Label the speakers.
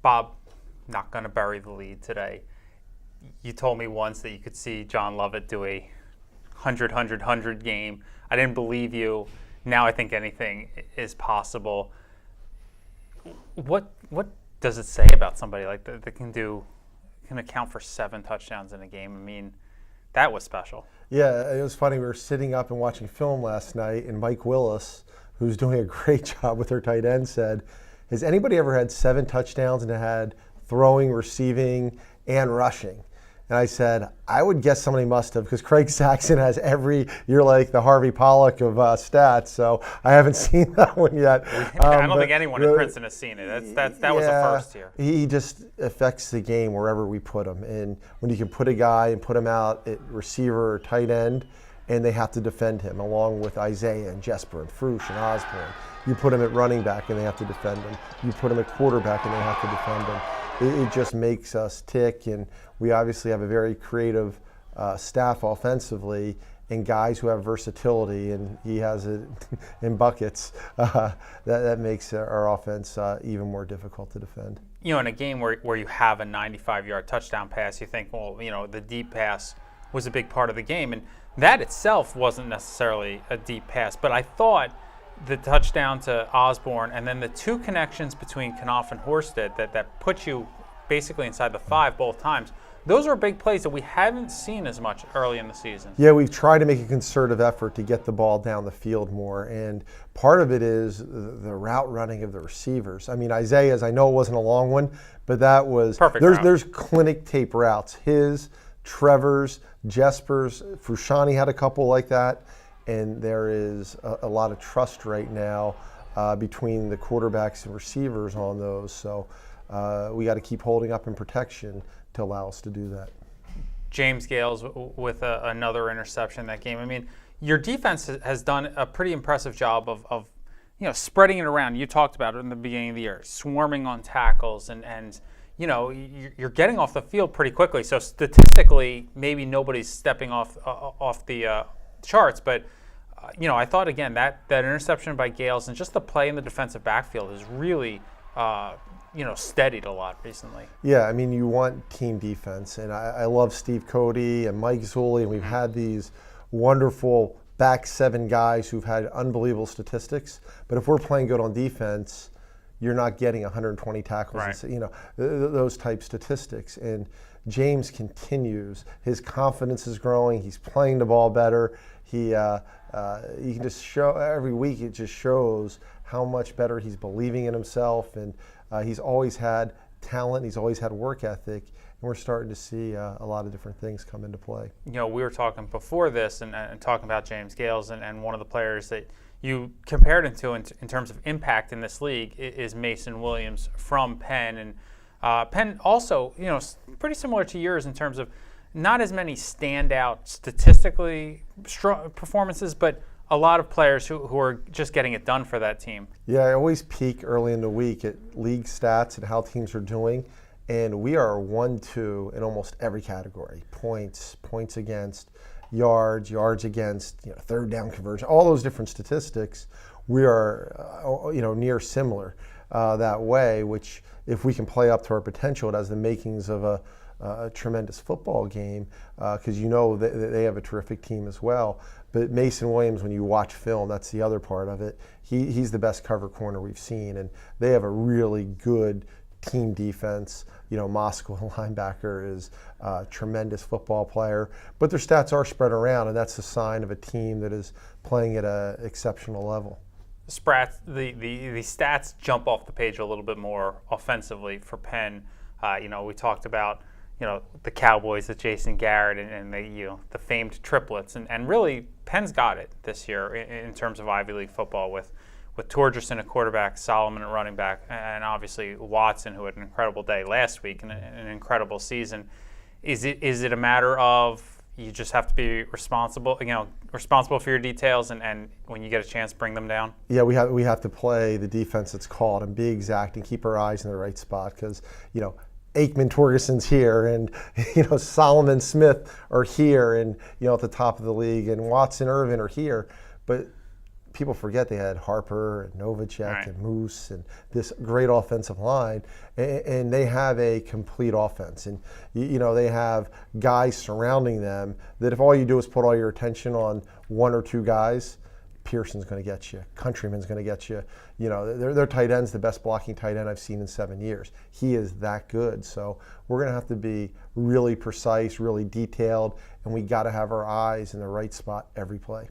Speaker 1: Bob, not going to bury the lead today. You told me once that you could see John Lovett do a 100 game. I didn't believe you. Now I think anything is possible. What does it say about somebody like that can account for 7 touchdowns in a game? I mean, that was special.
Speaker 2: Yeah, it was funny. We were sitting up and watching film last night, and Mike Willis, who's doing a great job with their tight end, said, has anybody ever had 7 touchdowns and had throwing, receiving, and rushing? And I said, I would guess somebody must have, because Craig Saxon has you're like the Harvey Pollack of stats, so I haven't seen that one yet.
Speaker 1: I don't think anyone in Princeton has seen it. That was the first here.
Speaker 2: He just affects the game wherever we put him. And when you can put a guy and put him out at receiver or tight end, and they have to defend him, along with Isaiah and Jesper and Frush and Osborne. You put him at running back and they have to defend him. You put him at quarterback and they have to defend him. It just makes us tick, and we obviously have a very creative staff offensively and guys who have versatility, and he has it in buckets. That makes our offense even more difficult to defend.
Speaker 1: You know, in a game where you have a 95-yard touchdown pass, you think, well, you know, the deep pass was a big part of the game, and that itself wasn't necessarily a deep pass, but I thought the touchdown to Osborne and then the 2 connections between Knopf and Horsted that put you basically inside the 5 both times, those are big plays that we haven't seen as much early in the season.
Speaker 2: Yeah, we've tried to make a concerted effort to get the ball down the field more, and part of it is the route running of the receivers. I mean, Isaiah's, I know it wasn't a long one, but that was
Speaker 1: perfect.
Speaker 2: There's clinic tape routes. His, Trevor's, Jesper's, Fushani had a couple like that. And there is a lot of trust right now between the quarterbacks and receivers on those. So we got to keep holding up in protection to allow us to do that.
Speaker 1: James Gales with another interception that game. I mean, your defense has done a pretty impressive job of spreading it around. You talked about it in the beginning of the year, swarming on tackles, and you know, you're getting off the field pretty quickly. So statistically, maybe nobody's stepping off the charts, but I thought again that interception by Gales and just the play in the defensive backfield has really steadied a lot recently.
Speaker 2: Yeah, I mean, you want team defense, and I love Steve Cody and Mike Zulli, and we've had these wonderful back 7 guys who've had unbelievable statistics. But if we're playing good on defense, you're not getting 120 tackles,
Speaker 1: right.
Speaker 2: And, those type statistics. And James continues. His confidence is growing. He's playing the ball better. You can just show every week. It just shows how much better he's believing in himself, and he's always had talent. He's always had work ethic, and we're starting to see a lot of different things come into play.
Speaker 1: You know, we were talking before this and talking about James Gales, and one of the players that you compared him to in terms of impact in this league is Mason Williams from Penn, and Penn also, pretty similar to yours in terms of not as many standout statistically strong performances, but a lot of players who are just getting it done for that team.
Speaker 2: Yeah, I always peek early in the week at league stats and how teams are doing, and we are 1-2 in almost every category. Points against, yards against, third down conversion, all those different statistics. We are, near similar that way, which if we can play up to our potential, it has the makings of a tremendous football game, because they have a terrific team as well. But Mason Williams, when you watch film, that's the other part of it. He's the best cover corner we've seen, and they have a really good team defense. Moskowitz, the linebacker, is a tremendous football player, but their stats are spread around, and that's a sign of a team that is playing at an exceptional level.
Speaker 1: The stats jump off the page a little bit more offensively for Penn. We talked about the Cowboys with Jason Garrett and the famed triplets, and really Penn's got it this year in terms of Ivy League football with Torgerson at quarterback, Solomon at running back, and obviously Watson, who had an incredible day last week and an incredible season. Is it a matter of you just have to be responsible for your details, and when you get a chance, bring them down?
Speaker 2: Yeah, we have to play the defense that's called and be exact and keep our eyes in the right spot, because Aikman Torgerson's here, and Solomon Smith are here, and at the top of the league, and Watson Irvin are here, but people forget they had Harper and Novacek
Speaker 1: Right.
Speaker 2: and Moose and this great offensive line, and they have a complete offense. And they have guys surrounding them that if all you do is put all your attention on one or two guys, Pearson's going to get you. Countryman's going to get you. Their tight end's the best blocking tight end I've seen in 7 years. He is that good. So we're going to have to be really precise, really detailed, and we got to have our eyes in the right spot every play.